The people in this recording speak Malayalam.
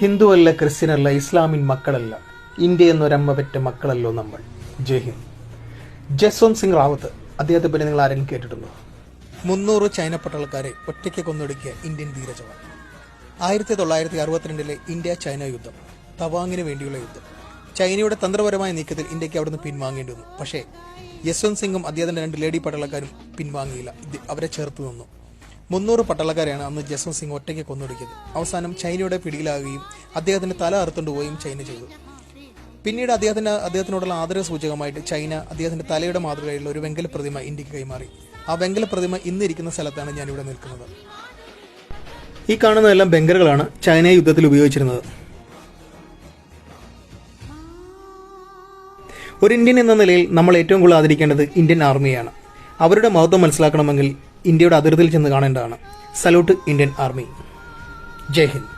ഹിന്ദുവല്ല, ക്രിസ്ത്യനല്ല, ഇസ്ലാമിൻ മക്കളല്ല, ഇന്ത്യ എന്നൊരമ്മ പെറ്റ മക്കളല്ലോ നമ്മൾ. ജയ് ഹിന്ദ്. ജസ്വന്ത് സിംഗ് റാവത്ത്, അദ്ദേഹത്തെ പറ്റി നിങ്ങൾ ആരെങ്കിലും കേട്ടിട്ടുണ്ടോ? 300 ചൈന പട്ടാളക്കാരെ ഒറ്റയ്ക്ക് കൊന്നൊടുക്കിയ ഇന്ത്യൻ ധീരജവാൻ. 1962 ഇന്ത്യ ചൈന യുദ്ധം, തവാങ്ങിന് വേണ്ടിയുള്ള യുദ്ധം. ചൈനയുടെ തന്ത്രപരമായ നീക്കത്തിൽ ഇന്ത്യക്ക് അവിടുന്ന് പിൻവാങ്ങേണ്ടി വന്നു. പക്ഷേ യശ്വന്ത് സിംഗും അദ്ദേഹത്തിന്റെ 2 ലേഡി പട്ടാളക്കാരും പിൻവാങ്ങിയില്ല. അവരെ ചേർത്ത് നിന്നു. 300 പട്ടാളക്കാരെയാണ് അന്ന് ജസ്വന്ത് സിംഗ് ഒറ്റയ്ക്ക് കൊന്നൊടുക്കിയത്. അവസാനം ചൈനയുടെ പിടിയിലാകുകയും അദ്ദേഹത്തിന്റെ തല അറുത്തുകൊണ്ടുപോവുകയും ചൈന ചെയ്തു. പിന്നീട് അദ്ദേഹത്തിനോടുള്ള ആദരവ് സൂചകമായിട്ട് ചൈന അദ്ദേഹത്തിന്റെ തലയുടെ മാതൃകയുള്ള ഒരു വെങ്കല പ്രതിമ ഇന്ത്യക്ക് കൈമാറി. ആ വെങ്കല പ്രതിമ ഇന്നിരിക്കുന്ന സ്ഥലത്താണ് ഞാനിവിടെ നിൽക്കുന്നത്. ഈ കാണുന്നതെല്ലാം ബങ്കറുകളാണ് ചൈന യുദ്ധത്തിൽ ഉപയോഗിച്ചിരുന്നത്. ഒരു ഇന്ത്യൻ എന്ന നിലയിൽ നമ്മൾ ഏറ്റവും കൂടുതൽ ആദരിക്കേണ്ടത് ഇന്ത്യൻ ആർമിയാണ്. അവരുടെ മഹത്വം മനസ്സിലാക്കണമെങ്കിൽ ഇന്ത്യയുടെ അതിർത്തിയിൽ ചെന്ന് കാണേണ്ടതാണ്. Salute Indian army. ജയ് ഹിന്ദ്.